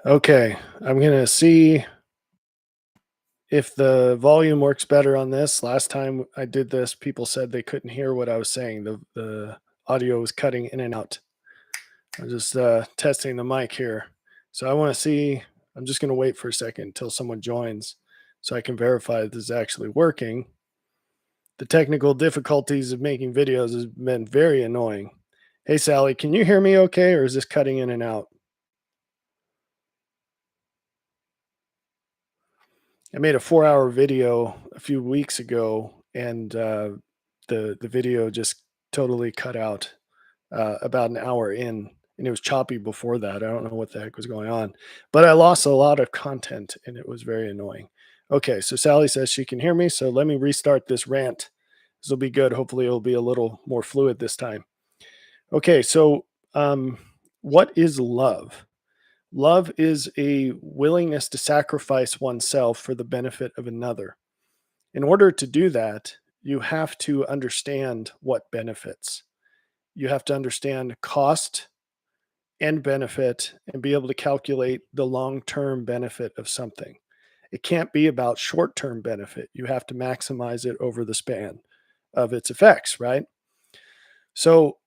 Okay, I'm gonna see if the volume works better on this. Last time I did this, people said they couldn't hear what I was saying. The audio was cutting in and out. I'm just testing the mic here. So I want to see. I'm just going to wait for a second until someone joins so I can verify that this is actually working. The technical difficulties of making videos has been very annoying. Hey, Sally, can you hear me okay, or is this cutting in and out? I made a 4-hour video a few weeks ago, and the video just totally cut out about an hour in, and it was choppy before that. I don't know what the heck was going on, but I lost a lot of content, and it was very annoying. Okay, so Sally says she can hear me, so let me restart this rant. This will be good. Hopefully, it'll be a little more fluid this time. Okay, so what is love? Love is a willingness to sacrifice oneself for the benefit of another. In order to do that, you have to understand what benefits. You have to understand cost and benefit and be able to calculate the long term benefit of something. It can't be about short term benefit. You have to maximize it over the span of its effects, right? So,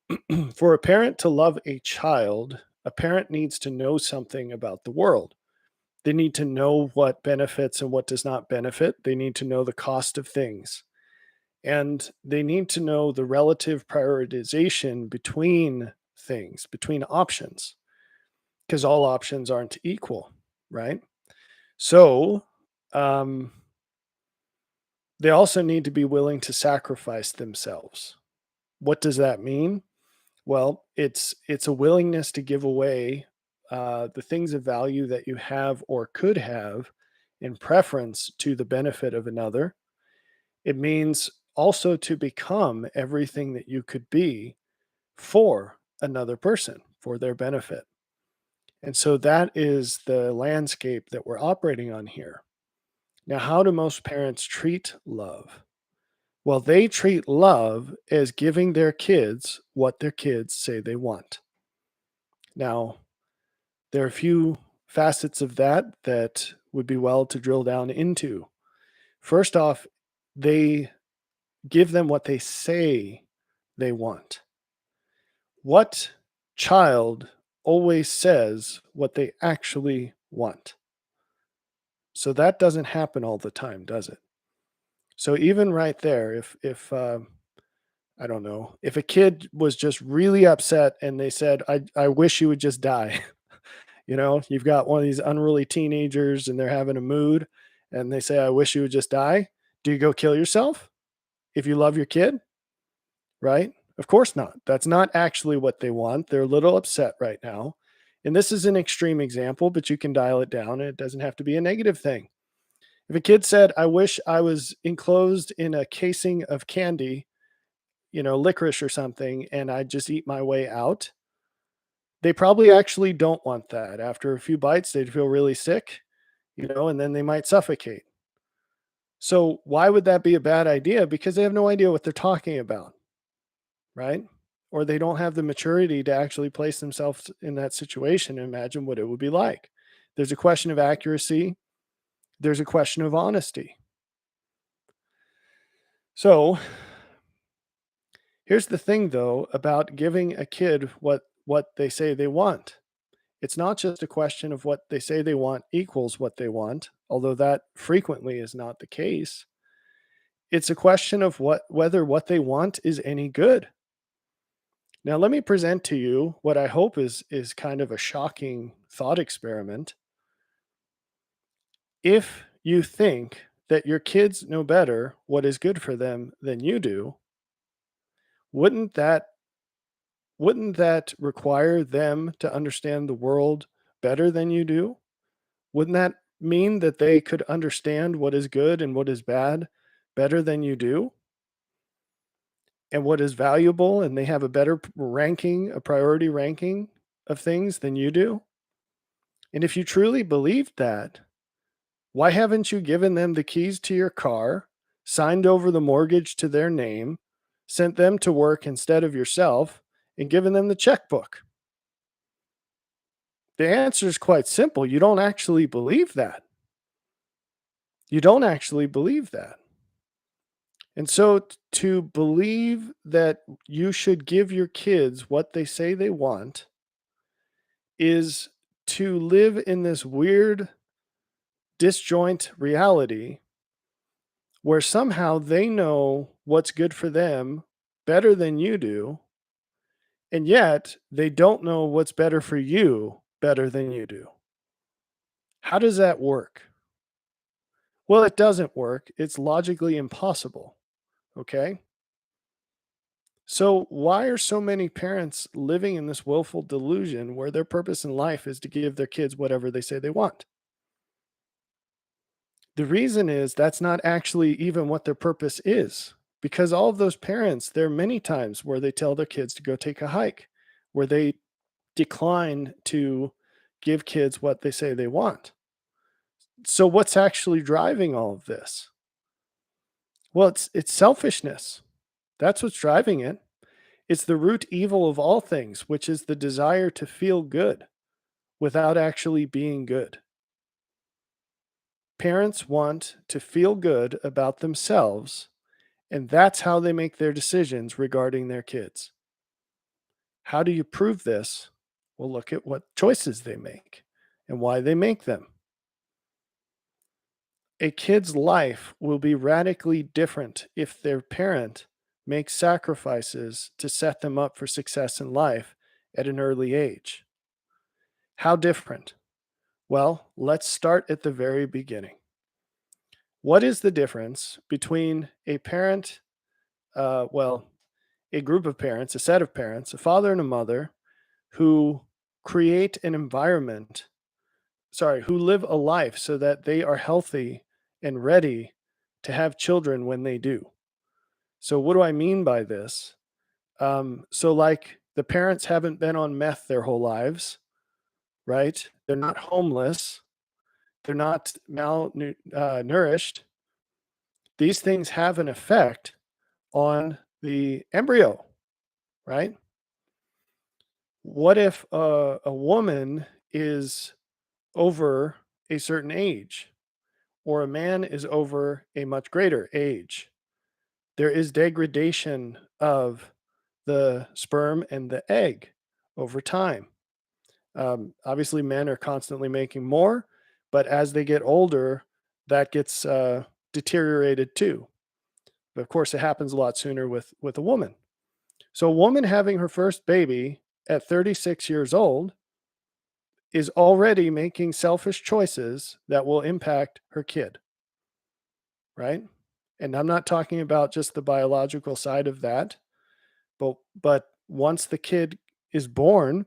for a parent to love a child, a parent needs to know something about the world. They need to know what benefits and what does not benefit. They need to know the cost of things. And they need to know the relative prioritization between things, between options, because all options aren't equal, right? So um, they also need to be willing to sacrifice themselves. What does that mean? Well, it's a willingness to give away the things of value that you have or could have in preference to the benefit of another. It means also to become everything that you could be for another person, for their benefit. And so that is the landscape that we're operating on here. Now, how do most parents treat love? Well, they treat love as giving their kids what their kids say they want. Now, there are a few facets of that that would be well to drill down into. First off, they give them what they say they want. What child always says what they actually want? So that doesn't happen all the time, does it? So even right there, if I don't know, if a kid was just really upset and they said, I wish you would just die." You've got one of these unruly teenagers and they're having a mood and they say, "I wish you would just die." Do you go kill yourself if you love your kid? Right? Of course not. That's not actually what they want. They're a little upset right now. And this is an extreme example, but you can dial it down and it doesn't have to be a negative thing. If a kid said, "I wish I was enclosed in a casing of candy, licorice or something, and I'd just eat my way out," they probably actually don't want that. After a few bites, they'd feel really sick, and then they might suffocate. So why would that be a bad idea? Because they have no idea what they're talking about, right? Or they don't have the maturity to actually place themselves in that situation and imagine what it would be like. There's a question of accuracy, there's a question of honesty. So here's the thing though about giving a kid what they say they want. It's not just a question of what they say they want equals what they want, although that frequently is not the case. It's a question of whether what they want is any good. Now, let me present to you what I hope is kind of a shocking thought experiment. If you think that your kids know better what is good for them than you do, wouldn't that wouldn't that require them to understand the world better than you do? Wouldn't that mean that they could understand what is good and what is bad better than you do? And what is valuable, and they have a better ranking, a priority ranking of things than you do? And if you truly believed that, why haven't you given them the keys to your car, signed over the mortgage to their name, sent them to work instead of yourself, and given them the checkbook? The answer is quite simple. You don't actually believe that. You don't actually believe that. And so to believe that you should give your kids what they say they want is to live in this weird disjoint reality where somehow they know what's good for them better than you do, and yet they don't know what's better for you better than you do. How does that work? Well, it doesn't work. It's logically impossible. Okay. So, why are so many parents living in this willful delusion where their purpose in life is to give their kids whatever they say they want? The reason is that's not actually even what their purpose is. Because all of those parents, there are many times where they tell their kids to go take a hike, where they decline to give kids what they say they want. So, what's actually driving all of this? Well, it's selfishness. That's what's driving it. It's the root evil of all things, which is the desire to feel good without actually being good. Parents want to feel good about themselves, and that's how they make their decisions regarding their kids. How do you prove this? Well, look at what choices they make and why they make them. A kid's life will be radically different if their parent makes sacrifices to set them up for success in life at an early age. How different? Well, let's start at the very beginning. What is the difference between a parent, well, a group of parents, a set of parents, a father and a mother who create an environment, who live a life so that they are healthy and ready to have children when they do? So, what do I mean by this? Like the parents haven't been on meth their whole lives, right? They're not homeless. They're not malnourished. These things have an effect on the embryo, right? What if a woman is over a certain age or a man is over a much greater age? There is degradation of the sperm and the egg over time. Obviously, men are constantly making more, but as they get older, that gets deteriorated too. But of course, it happens a lot sooner with a woman. So, a woman having her first baby at 36 years old is already making selfish choices that will impact her kid, right? And I'm not talking about just the biological side of that, but once the kid is born,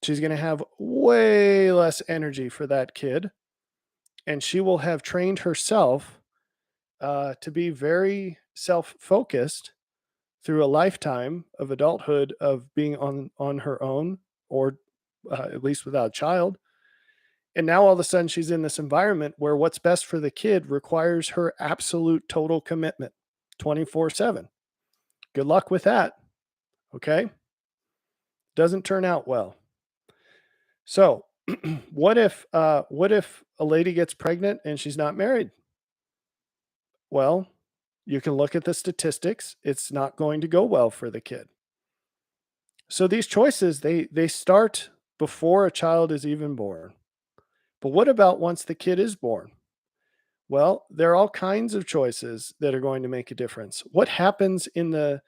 she's going to have way less energy for that kid, and she will have trained herself to be very self-focused through a lifetime of adulthood of being on her own, or at least without a child. And now all of a sudden she's in this environment where what's best for the kid requires her absolute total commitment 24/7. Good luck with that. Okay? Doesn't turn out well. So, what if a lady gets pregnant and she's not married? Well, you can look at the statistics. It's not going to go well for the kid. So these choices, they start before a child is even born. But what about once the kid is born? Well, there are all kinds of choices that are going to make a difference. What happens in the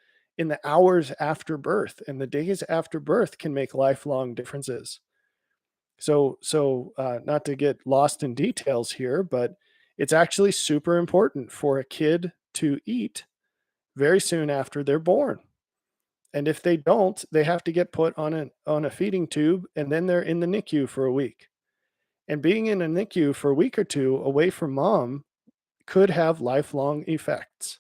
hours after birth and the days after birth can make lifelong differences. Not to get lost in details here, but it's actually super important for a kid to eat very soon after they're born. And if they don't, they have to get put on a feeding tube, and then they're in the NICU for a week. And being in a NICU for a week or two away from mom could have lifelong effects.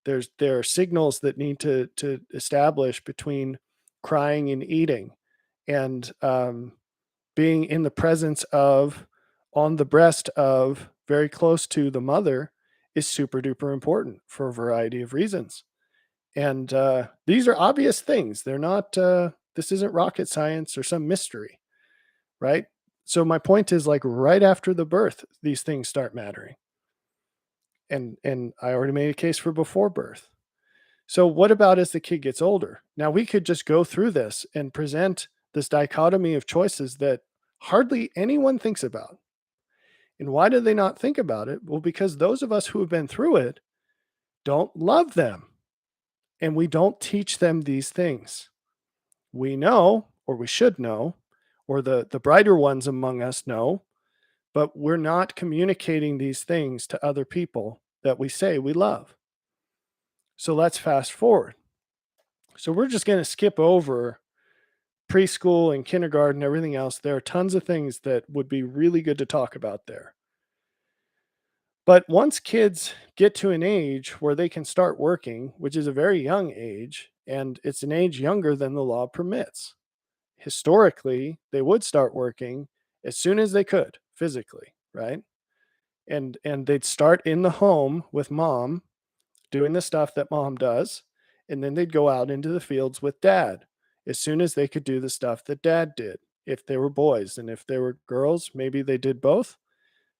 There are signals that need to establish between crying and eating, and being in the presence of, on the breast of, very close to the mother is super duper important for a variety of reasons. And these are obvious things. They're not. This isn't rocket science or some mystery. right? So my point is, like, right after the birth, these things start mattering. And I already made a case for before birth. So what about as the kid gets older? Now we could just go through this and present this dichotomy of choices that hardly anyone thinks about. And why do they not think about it? Well, because those of us who have been through it don't love them, and we don't teach them these things. We know, or we should know, or the brighter ones among us know, but we're not communicating these things to other people that we say we love. So let's fast forward. So we're just going to skip over preschool and kindergarten, everything else. There are tons of things that would be really good to talk about there. But once kids get to an age where they can start working, which is a very young age, and it's an age younger than the law permits, historically, they would start working as soon as they could physically, right? And they'd start in the home with mom doing the stuff that mom does, and then they'd go out into the fields with dad as soon as they could do the stuff that dad did. If they were boys, and if they were girls, maybe they did both,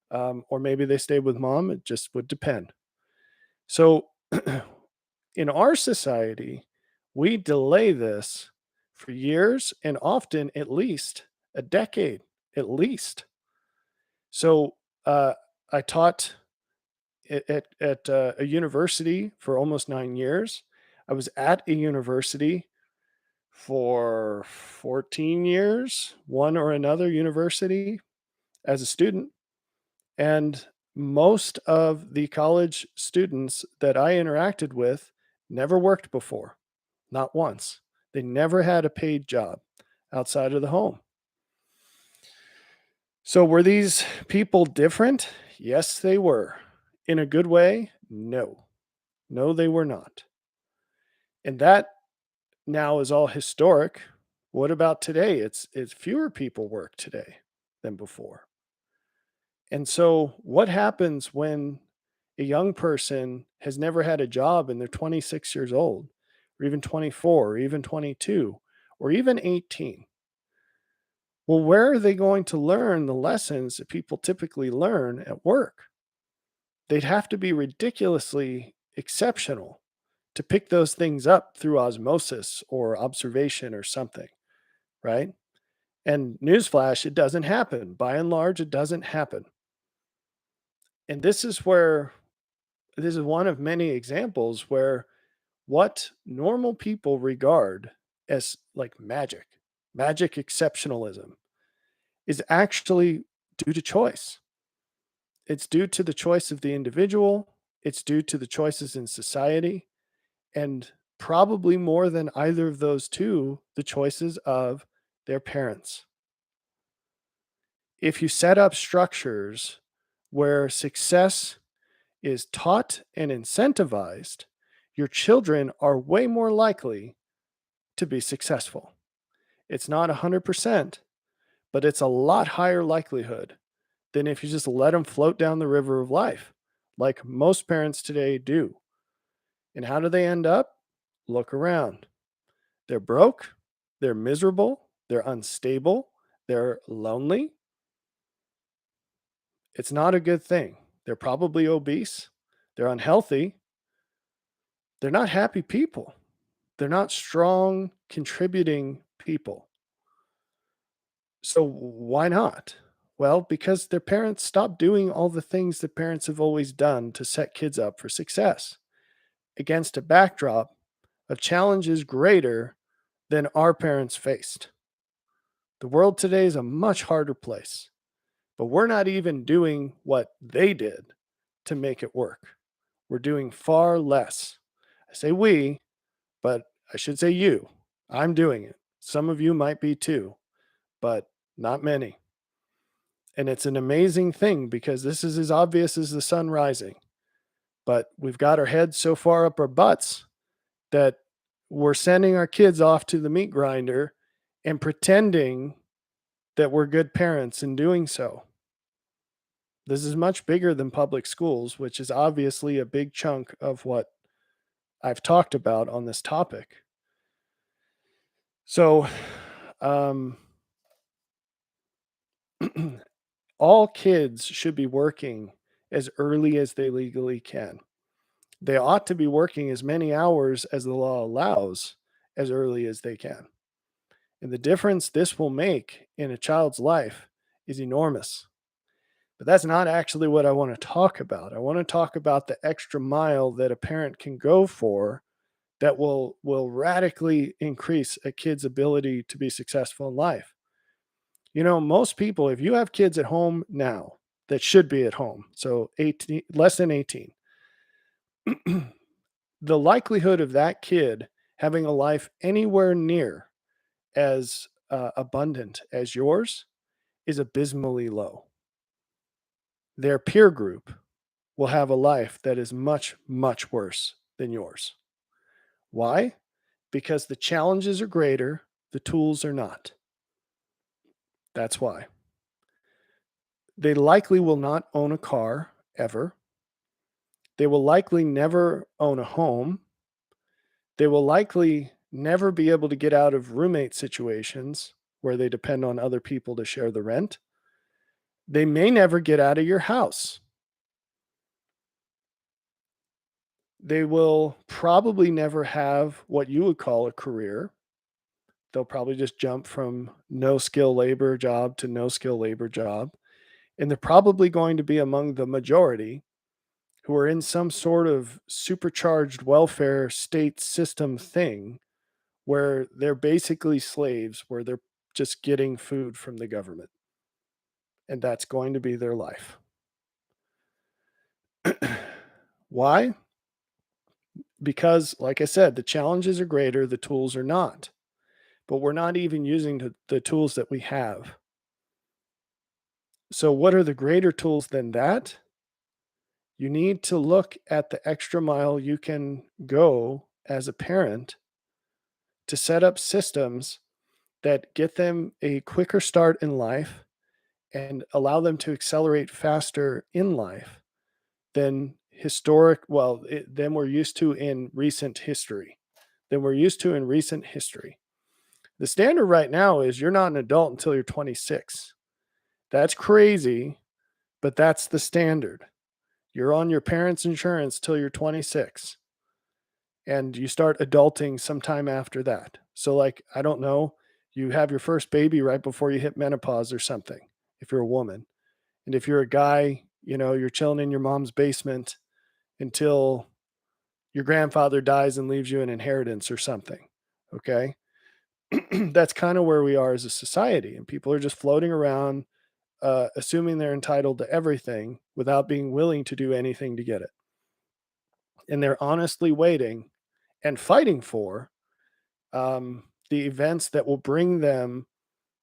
or maybe they stayed with mom. It just would depend. So, in our society, we delay this for years and often at least a decade, at least. So, uh, I taught at a university for almost 9 years. I was at a university for 14 years, one or another university as a student. And most of the college students that I interacted with never worked before, not once. They never had a paid job outside of the home. So, were these people different? Yes, they were. In a good way? No. No, they were not. And that now is all historic. What about today? It's fewer people work today than before. And so what happens when a young person has never had a job and they're 26 years old, or even 24, or even 22, or even 18? Well, where are they going to learn the lessons that people typically learn at work? They'd have to be ridiculously exceptional to pick those things up through osmosis or observation or something, right? And newsflash, it doesn't happen. By and large, it doesn't happen. And this is one of many examples where what normal people regard as like magic exceptionalism, is actually due to choice. It's due to the choice of the individual, it's due to the choices in society, and probably more than either of those two, the choices of their parents. If you set up structures where success is taught and incentivized, your children are way more likely to be successful. It's not 100%, but it's a lot higher likelihood than if you just let them float down the river of life, like most parents today do. And how do they end up? Look around. They're broke, they're miserable, they're unstable, they're lonely. It's not a good thing. They're probably obese, they're unhealthy, they're not happy people. They're not strong, contributing people. So why not? Well, because their parents stopped doing all the things that parents have always done to set kids up for success against a backdrop of challenges greater than our parents faced. The world today is a much harder place, but we're not even doing what they did to make it work. We're doing far less. I say we, but I should say you. I'm doing it. Some of you might be too, but not many. And it's an amazing thing because this is as obvious as the sun rising. But we've got our heads so far up our butts that we're sending our kids off to the meat grinder and pretending that we're good parents in doing so. This is much bigger than public schools, which is obviously a big chunk of what I've talked about on this topic. So, um, All kids should be working as early as they legally can. They ought to be working as many hours as the law allows as early as they can. And the difference this will make in a child's life is enormous. But that's not actually what I want to talk about. I want to talk about the extra mile that a parent can go for that will radically increase a kid's ability to be successful in life. Most people, if you have kids at home now that should be at home, so 18, less than 18, the likelihood of that kid having a life anywhere near as abundant as yours is abysmally low. Their peer group will have a life that is much, much worse than yours. Why? Because the challenges are greater, the tools are not. That's why. They likely will not own a car ever. They will likely never own a home. They will likely never be able to get out of roommate situations where they depend on other people to share the rent. They may never get out of your house. They will probably never have what you would call a career. They'll probably just jump from no skill labor job to no skill labor job. And they're probably going to be among the majority who are in some sort of supercharged welfare state system thing where they're basically slaves, where they're just getting food from the government. And that's going to be their life. Why? Because, like I said, the challenges are greater, the tools are not. But we're not even using the tools that we have. So, what are the greater tools than that? You need to look at the extra mile you can go as a parent to set up systems that get them a quicker start in life and allow them to accelerate faster in life than than we're used to in recent history. The standard right now is you're not an adult until you're 26. That's crazy, but that's the standard. You're on your parents' insurance till you're 26, and you start adulting sometime after that. So, like, I don't know, you have your first baby right before you hit menopause or something, if you're a woman. And if you're a guy, you're chilling in your mom's basement until your grandfather dies and leaves you an inheritance or something. Okay. That's kind of where we are as a society. And people are just floating around, assuming they're entitled to everything without being willing to do anything to get it. And they're honestly waiting and fighting for the events that will bring them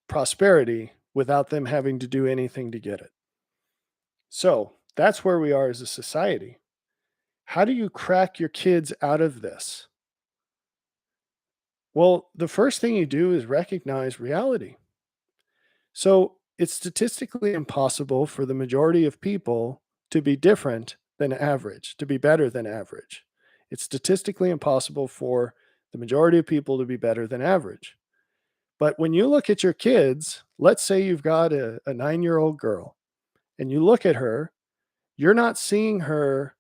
prosperity without them having to do anything to get it. So that's where we are as a society. How do you crack your kids out of this? Well, the first thing you do is recognize reality. So it's statistically impossible for the majority of people to be different than average, to be better than average. It's statistically impossible for the majority of people to be better than average. But when you look at your kids, let's say you've got a 9-year-old girl and you look at her, you're not seeing her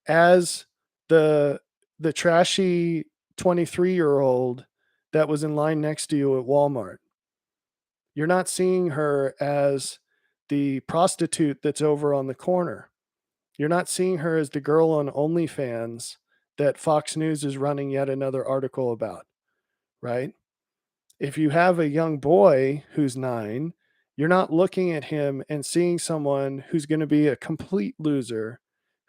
as the the trashy 23-year-old that was in line next to you at Walmart. You're not seeing her as the prostitute that's over on the corner. You're not seeing her as the girl on OnlyFans that Fox News is running yet another article about, right? If you have a young boy who's 9, you're not looking at him and seeing someone who's going to be a complete loser,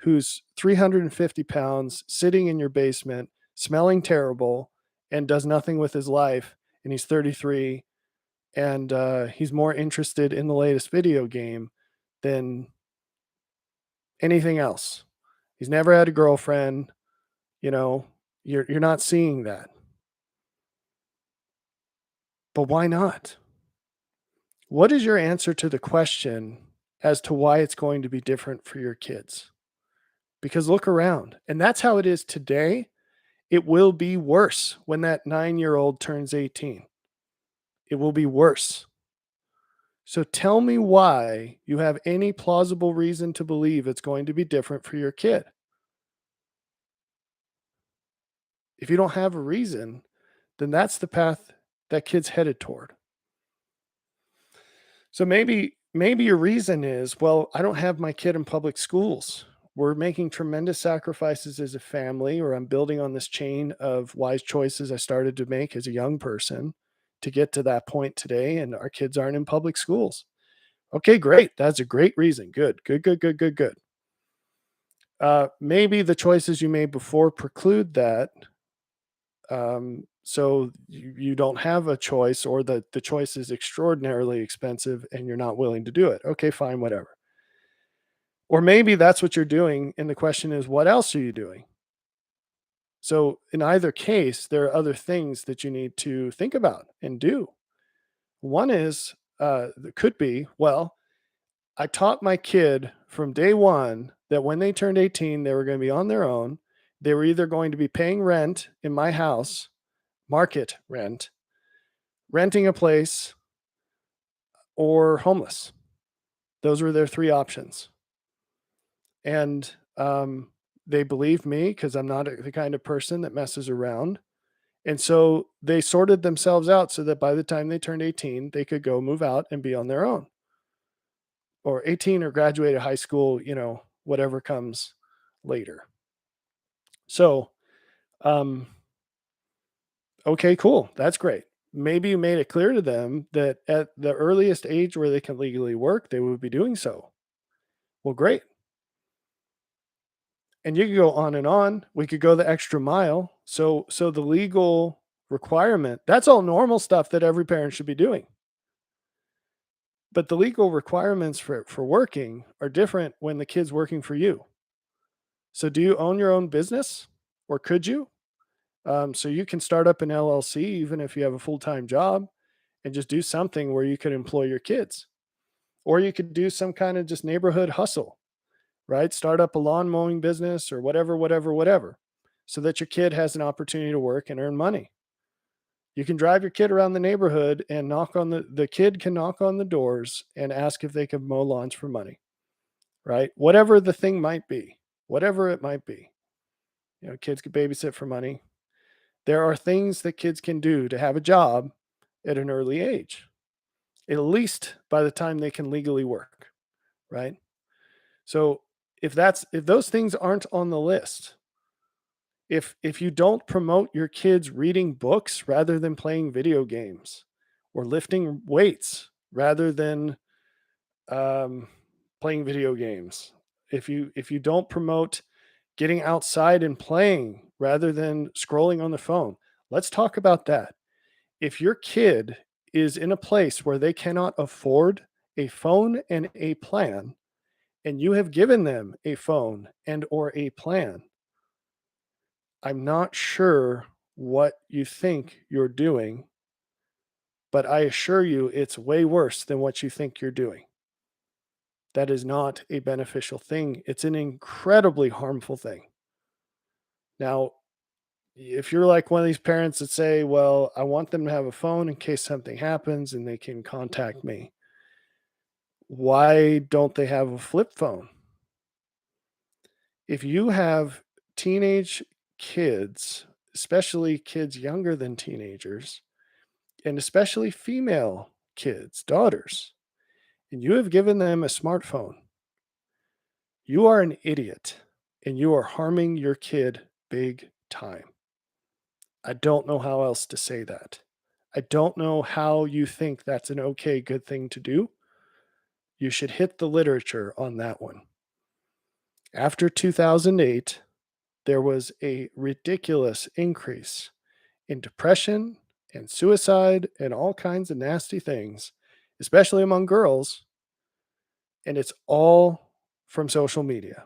who's 350 pounds, sitting in your basement, smelling terrible, and does nothing with his life. And he's 33, and he's more interested in the latest video game than anything else. He's never had a girlfriend. You know, you're not seeing that. But why not? What is your answer to the question as to why it's going to be different for your kids? Because look around, and that's how it is today. It will be worse when that 9-year-old turns 18. It will be worse. So tell me why you have any plausible reason to believe it's going to be different for your kid. If you don't have a reason, then that's the path that kid's headed toward. So maybe your reason is, well, I don't have my kid in public schools. We're making tremendous sacrifices as a family, or I'm building on this chain of wise choices I started to make as a young person to get to that point today, and our kids aren't in public schools. Okay, great. That's a great reason. Good, good, good, good, good, good. Maybe the choices you made before preclude that. So you don't have a choice, or the choice is extraordinarily expensive and you're not willing to do it. Okay, fine, whatever. Or maybe that's what you're doing. And the question is, what else are you doing? So in either case, there are other things that you need to think about and do. One is, that could be, well, I taught my kid from day one that when they turned 18, they were going to be on their own. They were either going to be paying rent in my house, market rent, renting a place, or homeless. Those were their three options. And they believed me because I'm not the kind of person that messes around. And so they sorted themselves out so that by the time they turned 18, they could go move out and be on their own, or 18 or graduate high school, whatever comes later. So, um, okay, cool. That's great. Maybe you made it clear to them that at the earliest age where they can legally work, they would be doing so. Well, great. And you could go on and on. We could go the extra mile. So the legal requirement, that's all normal stuff that every parent should be doing. But the legal requirements for working are different when the kid's working for you. So do you own your own business, or could you? So you can start up an LLC even if you have a full-time job, and just do something where you could employ your kids. Or you could do some kind of just neighborhood hustle, right? Start up a lawn mowing business or whatever, whatever, whatever, so that your kid has an opportunity to work and earn money. You can drive your kid around the neighborhood and knock on the kid can knock on the doors and ask if they can mow lawns for money, right? Whatever the thing might be, whatever it might be. Kids can babysit for money. There are things that kids can do to have a job at an early age, at least by the time they can legally work, right? So if those things aren't on the list, if you don't promote your kids reading books rather than playing video games, or lifting weights rather than um, playing video games, if you don't promote getting outside and playing rather than scrolling on the phone, let's talk about that. If your kid is in a place where they cannot afford a phone and a plan, and you have given them a phone and or a plan, I'm not sure what you think you're doing, but I assure you it's way worse than what you think you're doing. That is not a beneficial thing. It's an incredibly harmful thing. Now, if you're like one of these parents that say, well, I want them to have a phone in case something happens and they can contact me, why don't they have a flip phone? If you have teenage kids, especially kids younger than teenagers, and especially female kids, daughters, and you have given them a smartphone, you are an idiot and you are harming your kid big time. I don't know how else to say that. I don't know how you think that's an okay, good thing to do. You should hit the literature on that one. After 2008, there was a ridiculous increase in depression and suicide and all kinds of nasty things, especially among girls. And it's all from social media.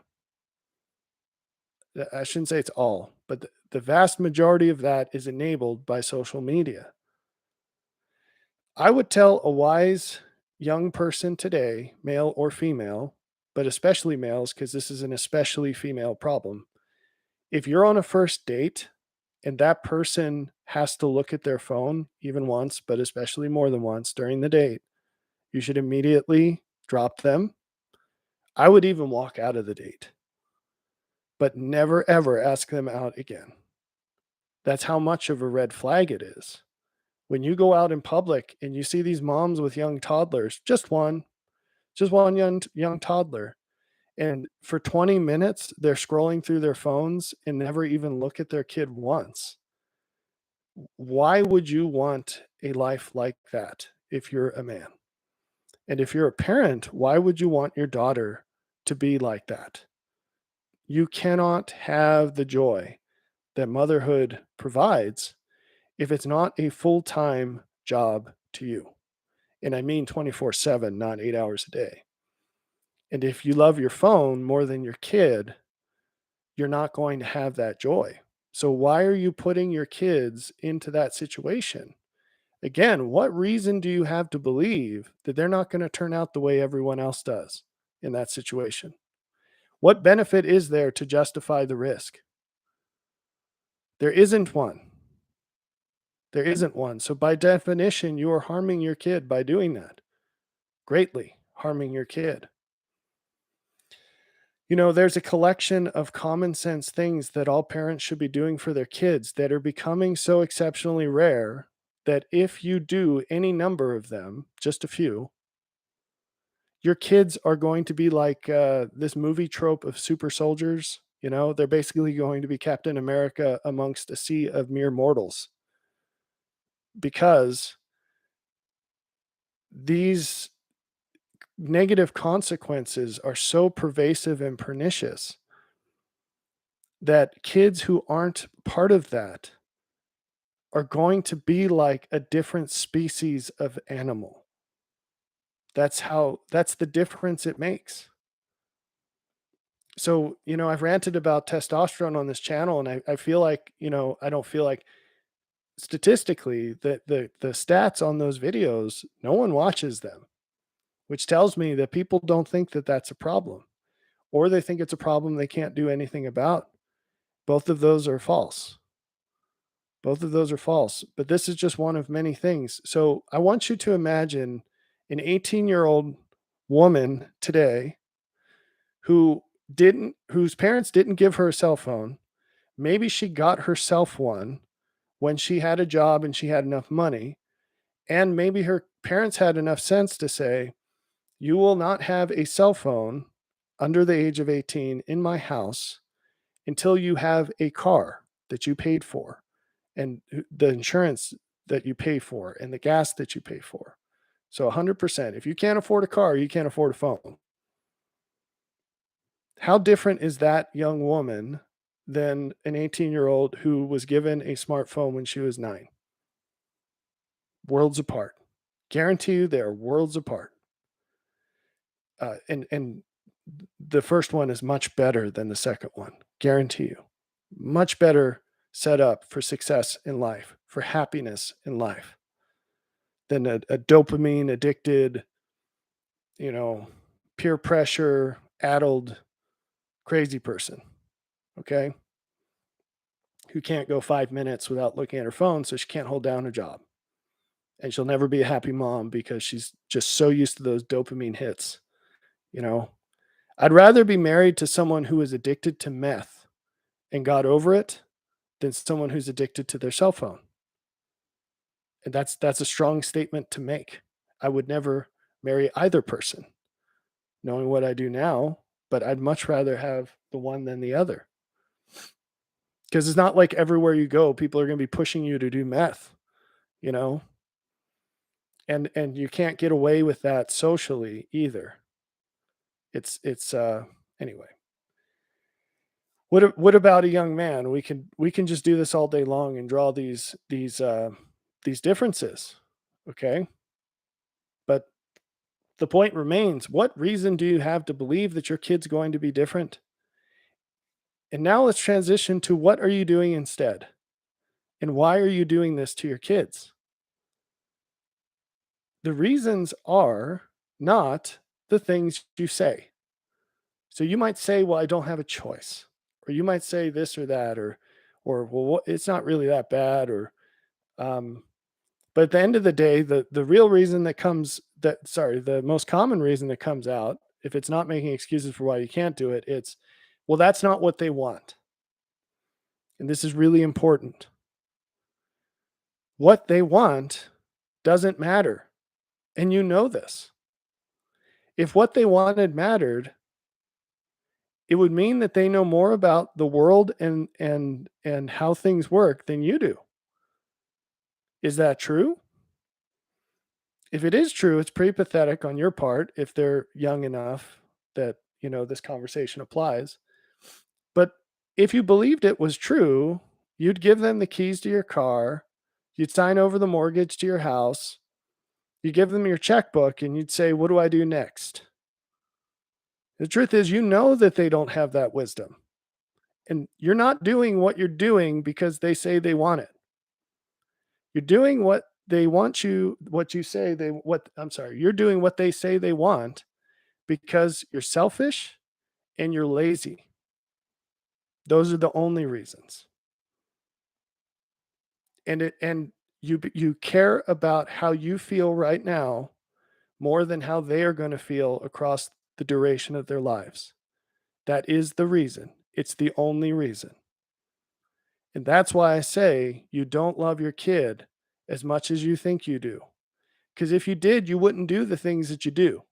I shouldn't say it's all, but the vast majority of that is enabled by social media. I would tell a wise young person today, male or female, but especially males, because this is an especially female problem. If you're on a first date and that person has to look at their phone even once, but especially more than once during the date, You should immediately drop them. I would even walk out of the date, but never ever ask them out again. That's how much of a red flag it is. When you go out in public and you see these moms with young toddlers, just one young toddler, and for 20 minutes they're scrolling through their phones and never even look at their kid once. Why would you want a life like that if you're a man? And if you're a parent, why would you want your daughter to be like that? You cannot have the joy that motherhood provides if it's not a full-time job to you. And I mean 24/7, not 8 hours a day. And if you love your phone more than your kid, you're not going to have that joy. So why are you putting your kids into that situation? Again, what reason do you have to believe that they're not going to turn out the way everyone else does in that situation? What benefit is there to justify the risk? There isn't one. There isn't one. So by definition, you are harming your kid by doing that. Greatly harming your kid. There's a collection of common sense things that all parents should be doing for their kids that are becoming so exceptionally rare that if you do any number of them, just a few, your kids are going to be like this movie trope of super soldiers. They're basically going to be Captain America amongst a sea of mere mortals because these negative consequences are so pervasive and pernicious that kids who aren't part of that are going to be like a different species of animal. That's the difference it makes. So, I've ranted about testosterone on this channel, and I feel like, I don't feel like statistically that the stats on those videos, no one watches them, which tells me that people don't think that that's a problem, or they think it's a problem they can't do anything about. Both of those are false. Both of those are false, but this is just one of many things. So I want you to imagine an 18-year-old woman today whose parents didn't give her a cell phone. Maybe she got herself one when she had a job and she had enough money. And maybe her parents had enough sense to say, you will not have a cell phone under the age of 18 in my house until you have a car that you paid for and the insurance that you pay for and the gas that you pay for. So 100%. If you can't afford a car, you can't afford a phone. How different is that young woman than an 18-year-old who was given a smartphone when she was 9? Worlds apart. Guarantee you they are worlds apart. And the first one is much better than the second one. Guarantee you. Much better set up for success in life, for happiness in life than a dopamine addicted, you know, peer pressure addled crazy person. Okay. Who can't go 5 minutes without looking at her phone, so she can't hold down a job. And she'll never be a happy mom because she's just so used to those dopamine hits. You know, I'd rather be married to someone who is addicted to meth and got over it than someone who's addicted to their cell phone. And that's a strong statement to make. I would never marry either person, knowing what I do now, but I'd much rather have the one than the other. Because it's not like everywhere you go, people are going to be pushing you to do meth, you know, and you can't get away with that socially either. It's anyway. What about a young man? We can just do this all day long and draw these differences, okay? But the point remains: what reason do you have to believe that your kid's going to be different? And now let's transition to what are you doing instead, and why are you doing this to your kids? The reasons are not the things you say. So you might say, "Well, I don't have a choice," or you might say this or that, or "Well, it's not really that bad," or um, But at the end of the day, the real reason that comes that sorry, the most common reason that comes out, if it's not making excuses for why you can't do it, it's, well, that's not what they want. And this is really important. What they want doesn't matter. And you know this. If what they wanted mattered, it would mean that they know more about the world and how things work than you do. Is that true? If it is true, it's pretty pathetic on your part if they're young enough that, this conversation applies. But if you believed it was true, you'd give them the keys to your car, you'd sign over the mortgage to your house, you give them your checkbook, and you'd say, "What do I do next?" The truth is, you know that they don't have that wisdom. And you're not doing what you're doing because they say they want it. You're doing what they want you, what you say they, what, I'm sorry, you're doing what they say they want because you're selfish and you're lazy. Those are the only reasons. And you care about how you feel right now more than how they are going to feel across the duration of their lives. That is the reason. It's the only reason. And that's why I say you don't love your kid as much as you think you do. Because if you did, you wouldn't do the things that you do.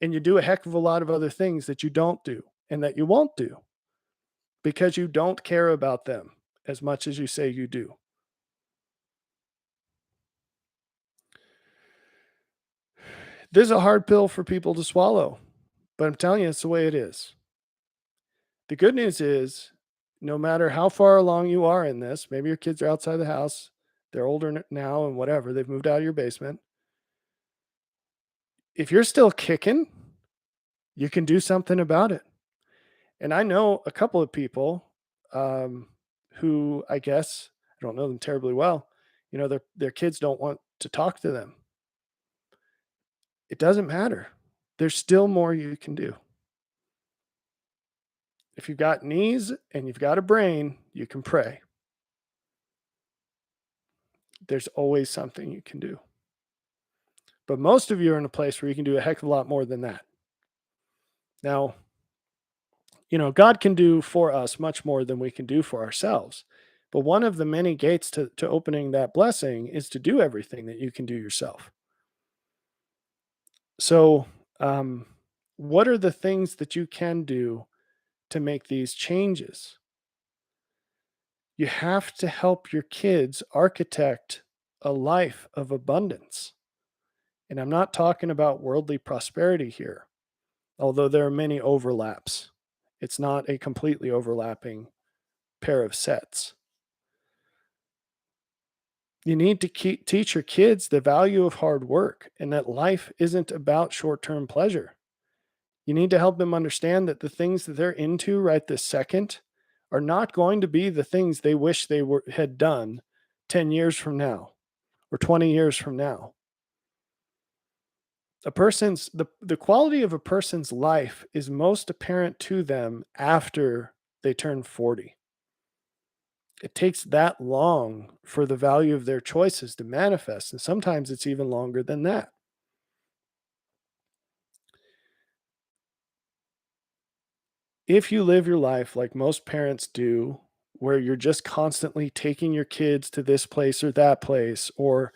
And you do a heck of a lot of other things that you don't do and that you won't do because you don't care about them as much as you say you do. This is a hard pill for people to swallow, but I'm telling you, it's the way it is. The good news is, no matter how far along you are in this, maybe your kids are outside the house, they're older now and whatever, they've moved out of your basement. If you're still kicking, you can do something about it. And I know a couple of people who I guess I don't know them terribly well. Their kids don't want to talk to them. It doesn't matter. There's still more you can do. If you've got knees and you've got a brain, you can pray. There's always something you can do. But most of you are in a place where you can do a heck of a lot more than that. Now, God can do for us much more than we can do for ourselves. But one of the many gates to opening that blessing is to do everything that you can do yourself. So, what are the things that you can do to make these changes? You have to help your kids architect a life of abundance. And I'm not talking about worldly prosperity here, although there are many overlaps. It's not a completely overlapping pair of sets. You need to teach your kids the value of hard work and that life isn't about short term pleasure. You need to help them understand that the things that they're into right this second are not going to be the things they wish had done 10 years from now or 20 years from now. The quality of a person's life is most apparent to them after they turn 40. It takes that long for the value of their choices to manifest, and sometimes it's even longer than that. If you live your life like most parents do, where you're just constantly taking your kids to this place or that place, or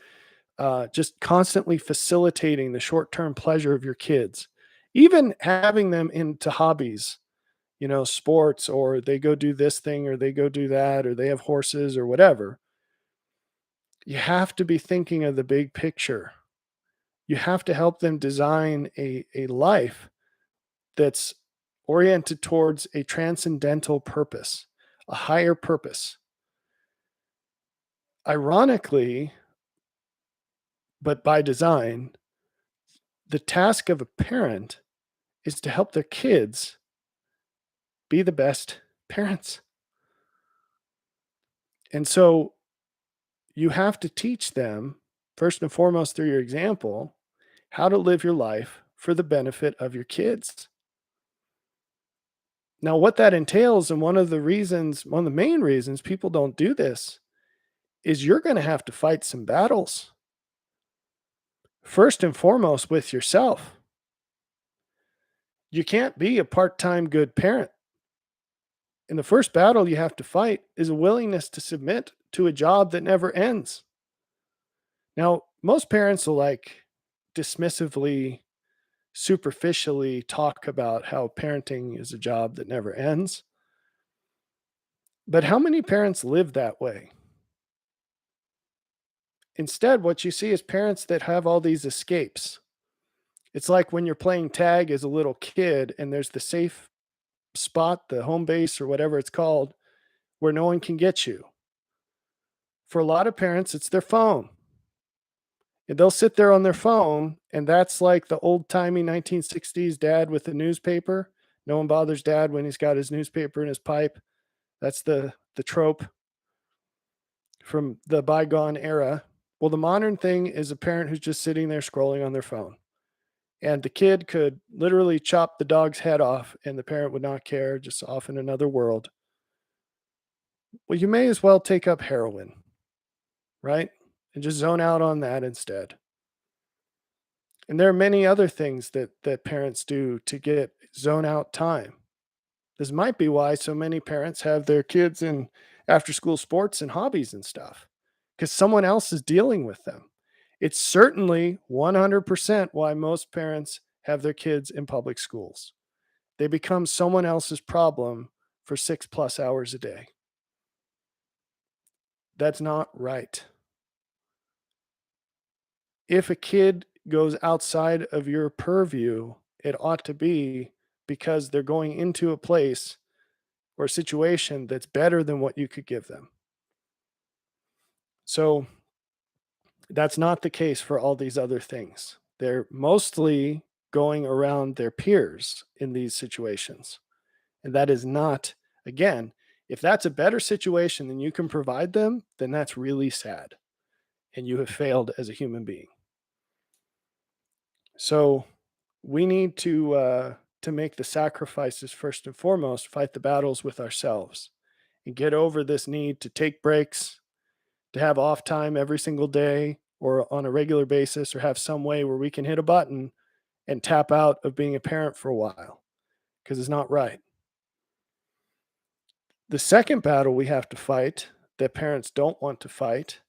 just constantly facilitating the short term pleasure of your kids, even having them into hobbies, sports, or they go do this thing, or they go do that, or they have horses, or whatever, you have to be thinking of the big picture. You have to help them design a life that's oriented towards a transcendental purpose, a higher purpose. Ironically, but by design, the task of a parent is to help their kids be the best parents. And so you have to teach them, first and foremost, through your example, how to live your life for the benefit of your kids. Now, what that entails, and one of the main reasons people don't do this, is you're going to have to fight some battles. First and foremost, with yourself. You can't be a part time good parent. And the first battle you have to fight is a willingness to submit to a job that never ends. Now, most parents will like dismissively, superficially talk about how parenting is a job that never ends. But how many parents live that way? Instead, what you see is parents that have all these escapes. It's like when you're playing tag as a little kid and there's the safe spot, the home base or whatever it's called, where no one can get you. For a lot of parents, it's their phone. And they'll sit there on their phone, and that's like the old-timey 1960s dad with the newspaper. No one bothers dad when he's got his newspaper in his pipe. That's the trope from the bygone era. Well, the modern thing is a parent who's just sitting there scrolling on their phone. And the kid could literally chop the dog's head off, and the parent would not care, just off in another world. Well, you may as well take up heroin, right? And just zone out on that instead. And there are many other things that parents do to get zone out time. This might be why so many parents have their kids in after school sports and hobbies and stuff, because someone else is dealing with them. It's certainly 100% why most parents have their kids in public schools. They become someone else's problem for 6 plus hours a day. That's not right. If a kid goes outside of your purview, it ought to be because they're going into a place or a situation that's better than what you could give them. So that's not the case for all these other things. They're mostly going around their peers in these situations. And that is not, again, if that's a better situation than you can provide them, then that's really sad. And you have failed as a human being. So we need to make the sacrifices first and foremost, fight the battles with ourselves and get over this need to take breaks, to have off time every single day or on a regular basis, or have some way where we can hit a button and tap out of being a parent for a while because it's not right. The second battle we have to fight that parents don't want to fight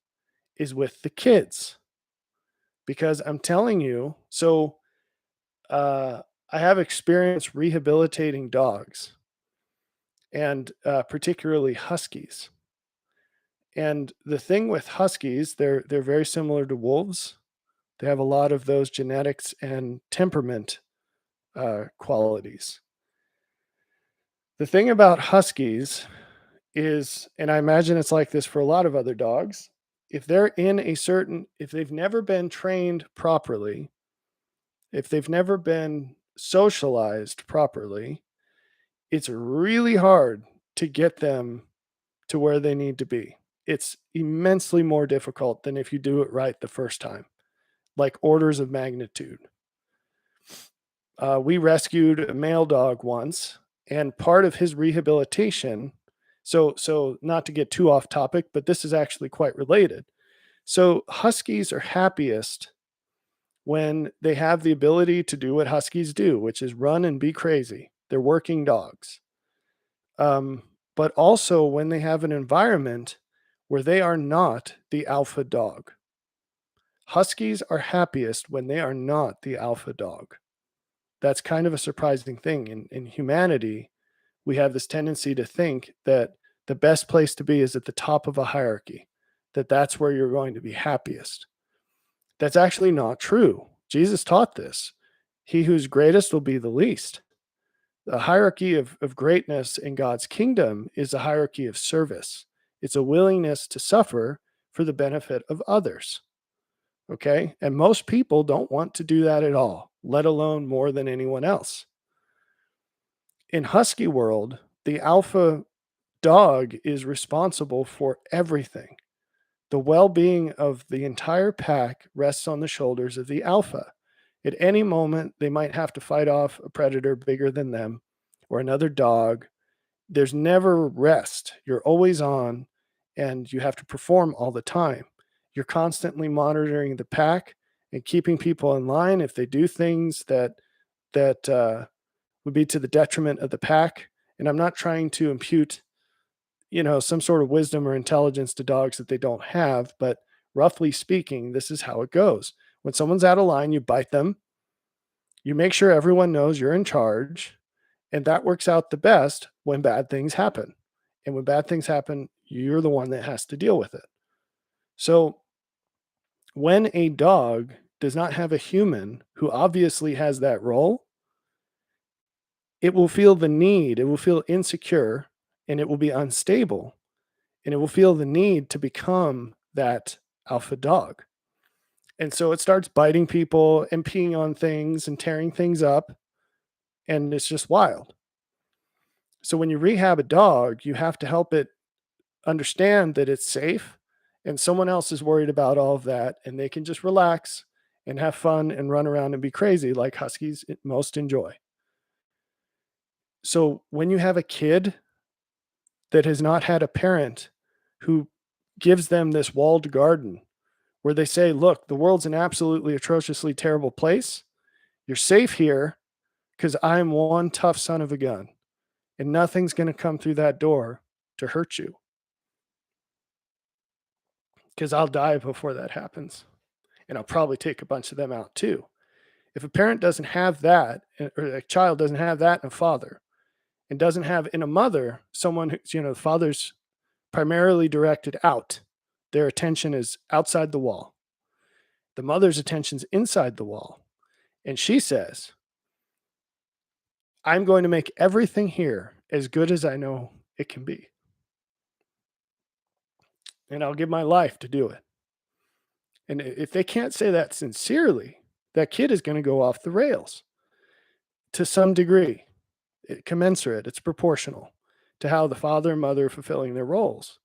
is with the kids. Because I'm telling you, uh, I have experience rehabilitating dogs and particularly huskies. And the thing with huskies, they're very similar to wolves. They have a lot of those genetics and temperament qualities. The thing about huskies is, and I imagine it's like this for a lot of other dogs, if they've never been trained properly, if they've never been socialized properly, it's really hard to get them to where they need to be. It's immensely more difficult than if you do it right the first time, like orders of magnitude. We rescued a male dog once, and part of his rehabilitation. So not to get too off topic, but this is actually quite related. So huskies are happiest when they have the ability to do what huskies do, which is run and be crazy. They're working dogs. But also when they have an environment where they are not the alpha dog. Huskies are happiest when they are not the alpha dog. That's kind of a surprising thing. In humanity, we have this tendency to think that the best place to be is at the top of a hierarchy, that that's where you're going to be happiest. That's actually not true. Jesus taught this. He who's greatest will be the least. The hierarchy of greatness in God's kingdom is a hierarchy of service. It's a willingness to suffer for the benefit of others. Okay. And most people don't want to do that at all, let alone more than anyone else. In Husky world, the alpha dog is responsible for everything. The well being of the entire pack rests on the shoulders of the alpha. At any moment, they might have to fight off a predator bigger than them or another dog. There's never rest. You're always on and you have to perform all the time. You're constantly monitoring the pack and keeping people in line if they do things that would be to the detriment of the pack. And I'm not trying to impute, some sort of wisdom or intelligence to dogs that they don't have, but roughly speaking, this is how it goes. When someone's out of line, you bite them, you make sure everyone knows you're in charge, and that works out the best when bad things happen. And when bad things happen, you're the one that has to deal with it. So when a dog does not have a human who obviously has that role, it will feel the need, it will feel insecure, and it will be unstable, and it will feel the need to become that alpha dog. And so it starts biting people and peeing on things and tearing things up, and it's just wild. So when you rehab a dog, you have to help it understand that it's safe and someone else is worried about all of that, and they can just relax and have fun and run around and be crazy like huskies most enjoy. So when you have a kid that has not had a parent who gives them this walled garden where they say, look, the world's an absolutely atrociously terrible place. You're safe here because I'm one tough son of a gun and nothing's going to come through that door to hurt you because I'll die before that happens. And I'll probably take a bunch of them out too. If a parent doesn't have that, or a child doesn't have that in a father, and doesn't have in a mother someone who's, the father's primarily directed out, their attention is outside the wall. The mother's attention's inside the wall. And she says, I'm going to make everything here as good as I know it can be. And I'll give my life to do it. And if they can't say that sincerely, that kid is going to go off the rails to some degree. Commensurate, it's proportional to how the father and mother are fulfilling their roles.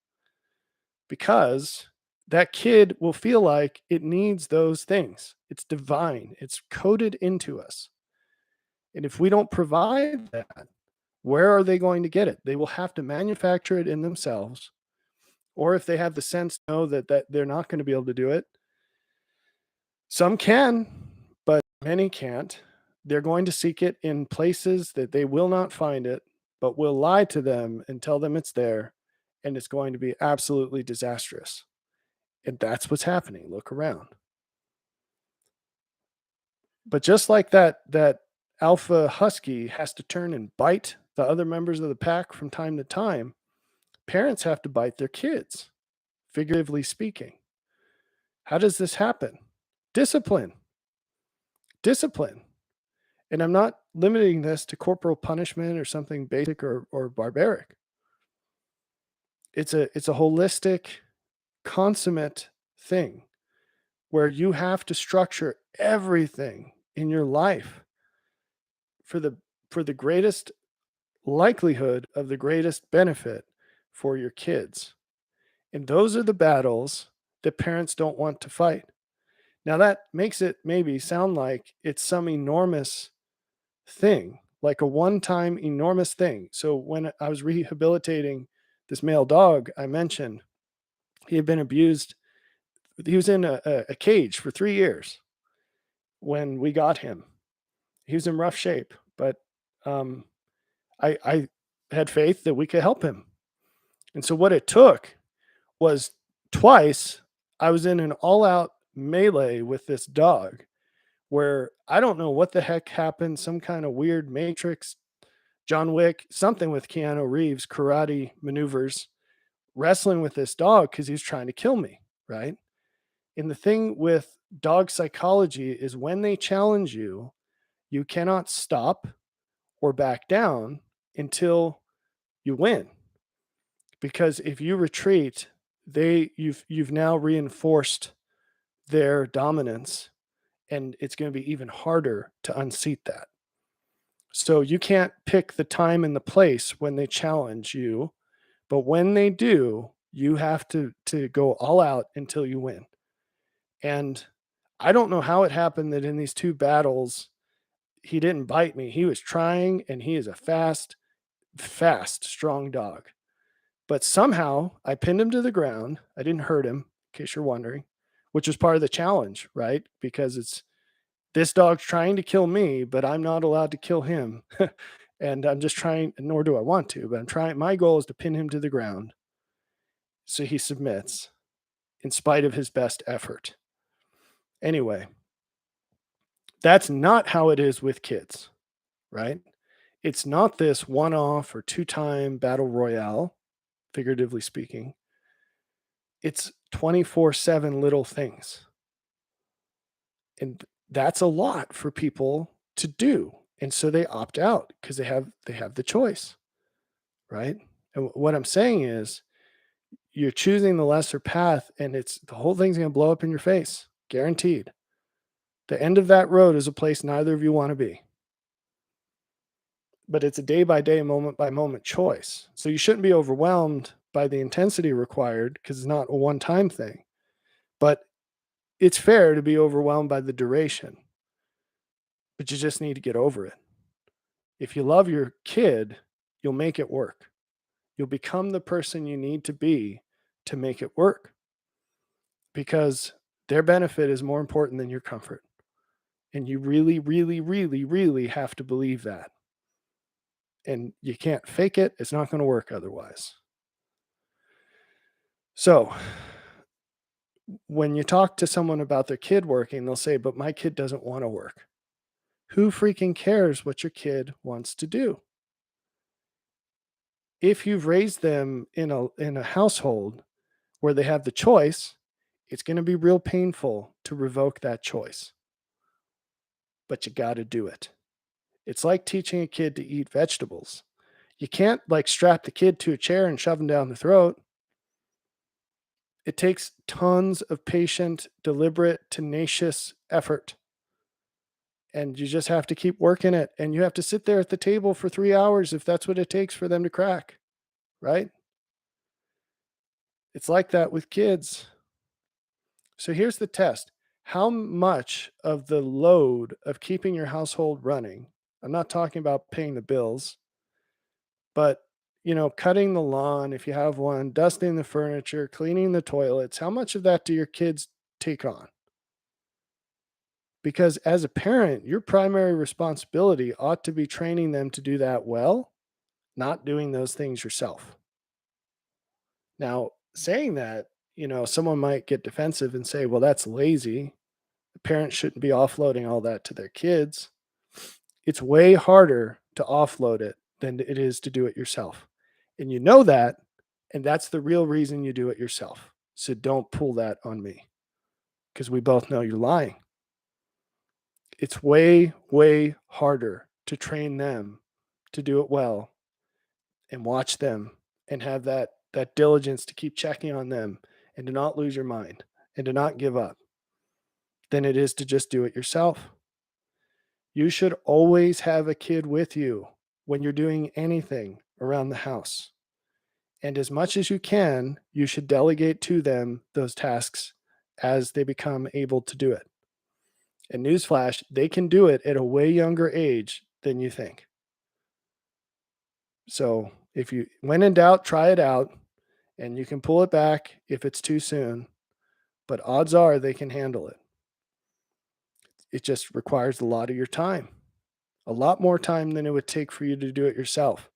Because that kid will feel like it needs those things. It's divine, it's coded into us. And if we don't provide that, where are they going to get it? They will have to manufacture it in themselves. Or if they have the sense to know that they're not going to be able to do it, some can, but many can't. They're going to seek it in places that they will not find it, but will lie to them and tell them it's there, and it's going to be absolutely disastrous. And that's what's happening. Look around. But just like that alpha husky has to turn and bite the other members of the pack from time to time, parents have to bite their kids, figuratively speaking. How does this happen? Discipline. Discipline. And I'm not limiting this to corporal punishment or something basic or barbaric. It's a holistic, consummate thing where you have to structure everything in your life for the greatest likelihood of the greatest benefit for your kids. And those are the battles that parents don't want to fight. Now that makes it maybe sound like it's some enormous thing, like a one-time enormous thing. So when I was rehabilitating this male dog I mentioned, he had been abused. He was in a cage for 3 years when we got him. He was in rough shape, but um, I had faith that we could help him. And so what it took was twice I was in an all-out melee with this dog where I don't know what the heck happened, some kind of weird Matrix, John Wick, something with Keanu Reeves, karate maneuvers, wrestling with this dog because he's trying to kill me, right? And the thing with dog psychology is when they challenge you, you cannot stop or back down until you win. Because if you retreat, you've now reinforced their dominance, and it's going to be even harder to unseat that. So you can't pick the time and the place when they challenge you, but when they do, you have to go all out until you win. And I don't know how it happened that in these two battles he didn't bite me. He was trying, and he is a fast, strong dog. But somehow I pinned him to the ground. I didn't hurt him, in case you're wondering. which is part of the challenge, right? Because it's this dog's trying to kill me, but I'm not allowed to kill him. And I'm just trying, nor do I want to, but I'm trying. My goal is to pin him to the ground so he submits in spite of his best effort. Anyway, that's not how it is with kids, right? It's not this one off or two time battle royale, figuratively speaking. It's 24/7 little things. And that's a lot for people to do. And so they opt out because they have the choice, right? And what I'm saying is you're choosing the lesser path and it's the whole thing's going to blow up in your face, guaranteed. The end of that road is a place neither of you want to be. But it's a day by day, moment by moment choice. So you shouldn't be overwhelmed by the intensity required because it's not a one time thing. But it's fair to be overwhelmed by the duration, but you just need to get over it. If you love your kid, you'll make it work. You'll become the person you need to be to make it work because their benefit is more important than your comfort. And you really, really, really, really have to believe that. And you can't fake it. It's not going to work otherwise. So, when you talk to someone about their kid working, they'll say, but my kid doesn't want to work. Who freaking cares what your kid wants to do? If you've raised them in a household where they have the choice, it's going to be real painful to revoke that choice. But you got to do it. It's like teaching a kid to eat vegetables. You can't like strap the kid to a chair and shove him down the throat. It takes tons of patient, deliberate, tenacious effort. And you just have to keep working it. And you have to sit there at the table for 3 hours if that's what it takes for them to crack, right? It's like that with kids. So here's the test. How much of the load of keeping your household running, I'm not talking about paying the bills, but cutting the lawn if you have one, dusting the furniture, cleaning the toilets, how much of that do your kids take on? Because as a parent, your primary responsibility ought to be training them to do that well, not doing those things yourself. Now, saying that, someone might get defensive and say, well, that's lazy. The parents shouldn't be offloading all that to their kids. It's way harder to offload it than it is to do it yourself. And you know that, and that's the real reason you do it yourself. So don't pull that on me because we both know you're lying. It's way, way harder to train them to do it well and watch them and have that diligence to keep checking on them and to not lose your mind and to not give up than it is to just do it yourself. You should always have a kid with you when you're doing anything around the house. And as much as you can, you should delegate to them those tasks as they become able to do it. And newsflash, they can do it at a way younger age than you think. So if you, when in doubt, try it out and you can pull it back if it's too soon, but odds are they can handle it. It just requires a lot of your time, a lot more time than it would take for you to do it yourself.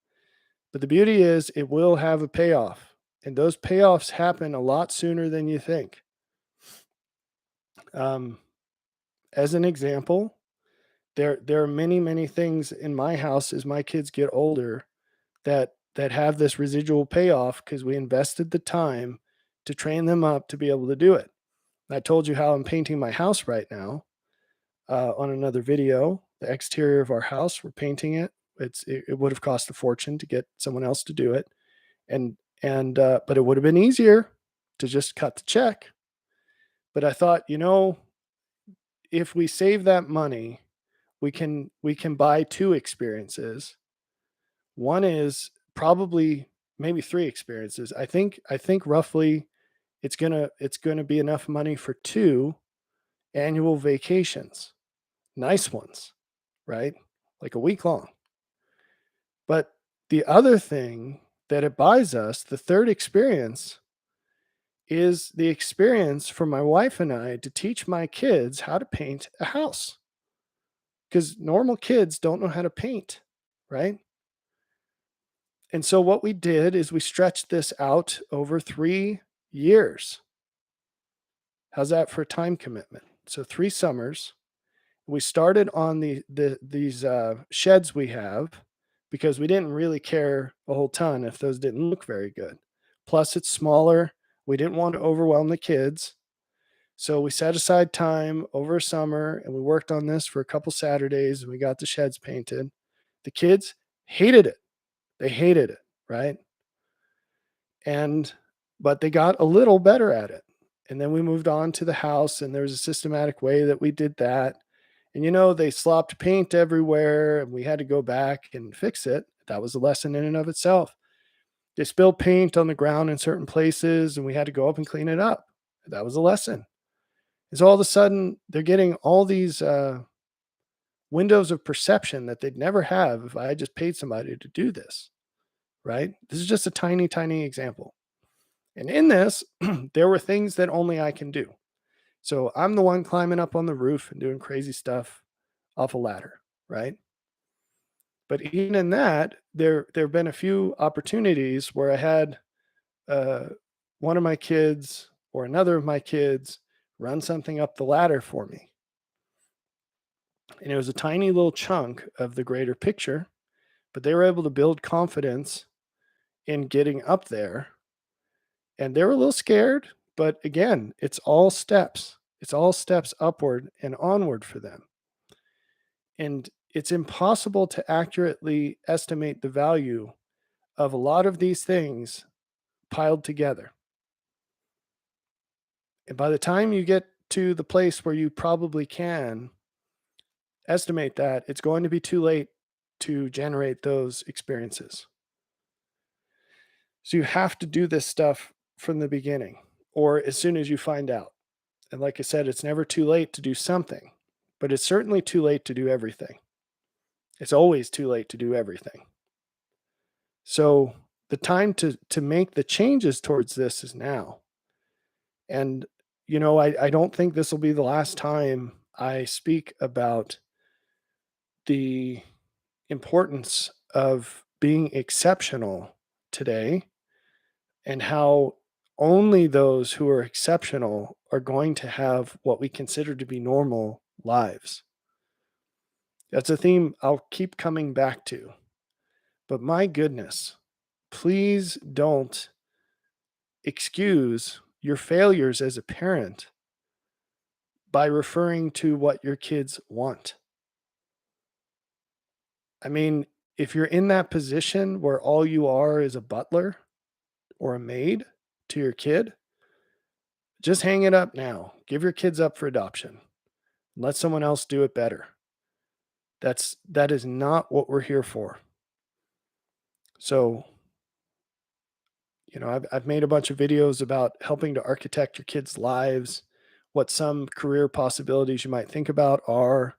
But the beauty is it will have a payoff, and those payoffs happen a lot sooner than you think. Um, as an example, there are many things in my house as my kids get older that have this residual payoff because we invested the time to train them up to be able to do it. I told you how I'm painting my house right now on another video. The exterior of our house, we're painting it. It would have cost a fortune to get someone else to do it, and but it would have been easier to just cut the check. But I thought, if we save that money, we can buy two experiences. One is probably maybe three experiences. I think roughly it's gonna be enough money for two annual vacations, nice ones, right? Like a week long. But the other thing that it buys us, the third experience, is the experience for my wife and I to teach my kids how to paint a house, because normal kids don't know how to paint, right? And so what we did is we stretched this out over 3 years. How's that for a time commitment? So 3 summers. We started on these sheds we have, because we didn't really care a whole ton if those didn't look very good. Plus, it's smaller. We didn't want to overwhelm the kids. So we set aside time over summer and we worked on this for a couple Saturdays and we got the sheds painted. The kids hated it. They hated it, right? And but they got a little better at it. And then we moved on to the house and there was a systematic way that we did that. And they slopped paint everywhere and we had to go back and fix it. That was a lesson in and of itself. They spilled paint on the ground in certain places and we had to go up and clean it up. That was a lesson. Is all of a sudden they're getting all these windows of perception that they'd never have if I just paid somebody to do this, right? This is just a tiny, tiny example. And in this, there were things that only I can do. So I'm the one climbing up on the roof and doing crazy stuff off a ladder, right? But even in that, there have been a few opportunities where I had uh, one of my kids or another of my kids run something up the ladder for me. And it was a tiny little chunk of the greater picture, but they were able to build confidence in getting up there. And they were a little scared, but again, it's all steps. It's all steps upward and onward for them. And it's impossible to accurately estimate the value of a lot of these things piled together. And by the time you get to the place where you probably can estimate that, it's going to be too late to generate those experiences. So you have to do this stuff from the beginning or as soon as you find out. And like I said, it's never too late to do something, but it's certainly too late to do everything. It's always too late to do everything. So the time to make the changes towards this is now. And I don't think this will be the last time I speak about the importance of being exceptional today and how only those who are exceptional are going to have what we consider to be normal lives. That's a theme I'll keep coming back to. But my goodness, please don't excuse your failures as a parent by referring to what your kids want. I mean, if you're in that position where all you are is a butler or a maid to your kid, just hang it up now. Give your kids up for adoption. Let someone else do it better. That is not what we're here for. So, I've made a bunch of videos about helping to architect your kids' lives, what some career possibilities you might think about are.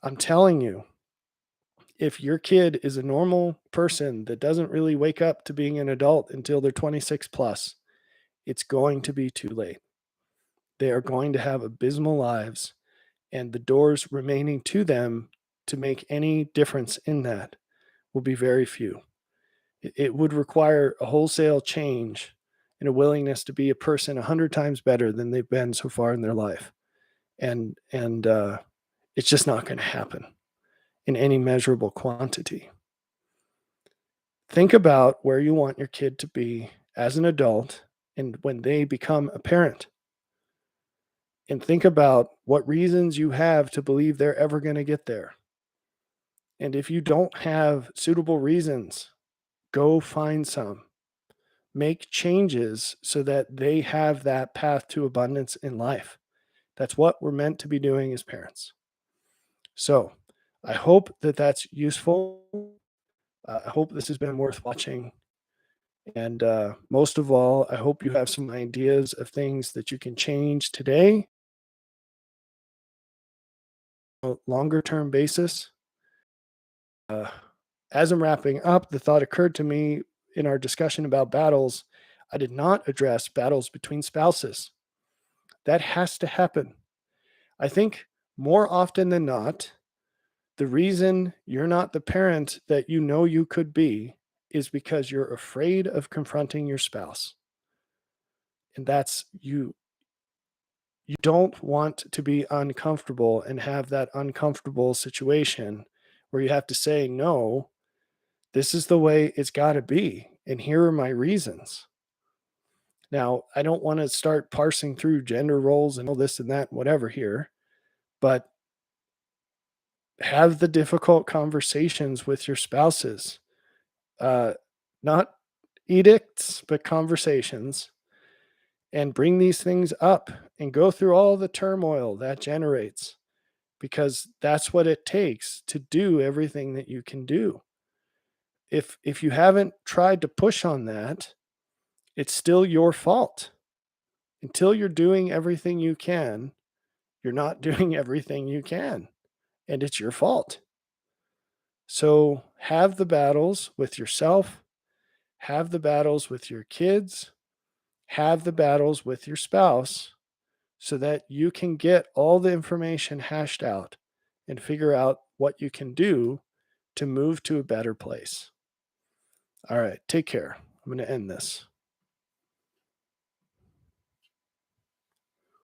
I'm telling you, if your kid is a normal person that doesn't really wake up to being an adult until they're 26 plus, it's going to be too late. They are going to have abysmal lives, and the doors remaining to them to make any difference in that will be very few. It would require a wholesale change and a willingness to be a person 100 times better than they've been so far in their life. And it's just not going to happen in any measurable quantity. Think about where you want your kid to be as an adult and when they become a parent. And think about what reasons you have to believe they're ever going to get there. And if you don't have suitable reasons, go find some. Make changes so that they have that path to abundance in life. That's what we're meant to be doing as parents. So I hope that that's useful. I hope this has been worth watching. And most of all, I hope you have some ideas of things that you can change today on a longer term basis. Uh, as I'm wrapping up, the thought occurred to me in our discussion about battles. I did not address battles between spouses. That has to happen. I think more often than not, the reason you're not the parent that you know you could be is because you're afraid of confronting your spouse. And that's you don't want to be uncomfortable and have that uncomfortable situation where you have to say, no, this is the way it's got to be. And here are my reasons. Now, I don't want to start parsing through gender roles and all this and that, whatever here, but have the difficult conversations with your spouses. Not edicts, but conversations, and bring these things up and go through all the turmoil that generates, because that's what it takes to do everything that you can do. If you haven't tried to push on that, it's still your fault. Until you're doing everything you can, you're not doing everything you can, and it's your fault. So have the battles with yourself, have the battles with your kids, have the battles with your spouse so that you can get all the information hashed out and figure out what you can do to move to a better place. All right, take care. I'm going to end this.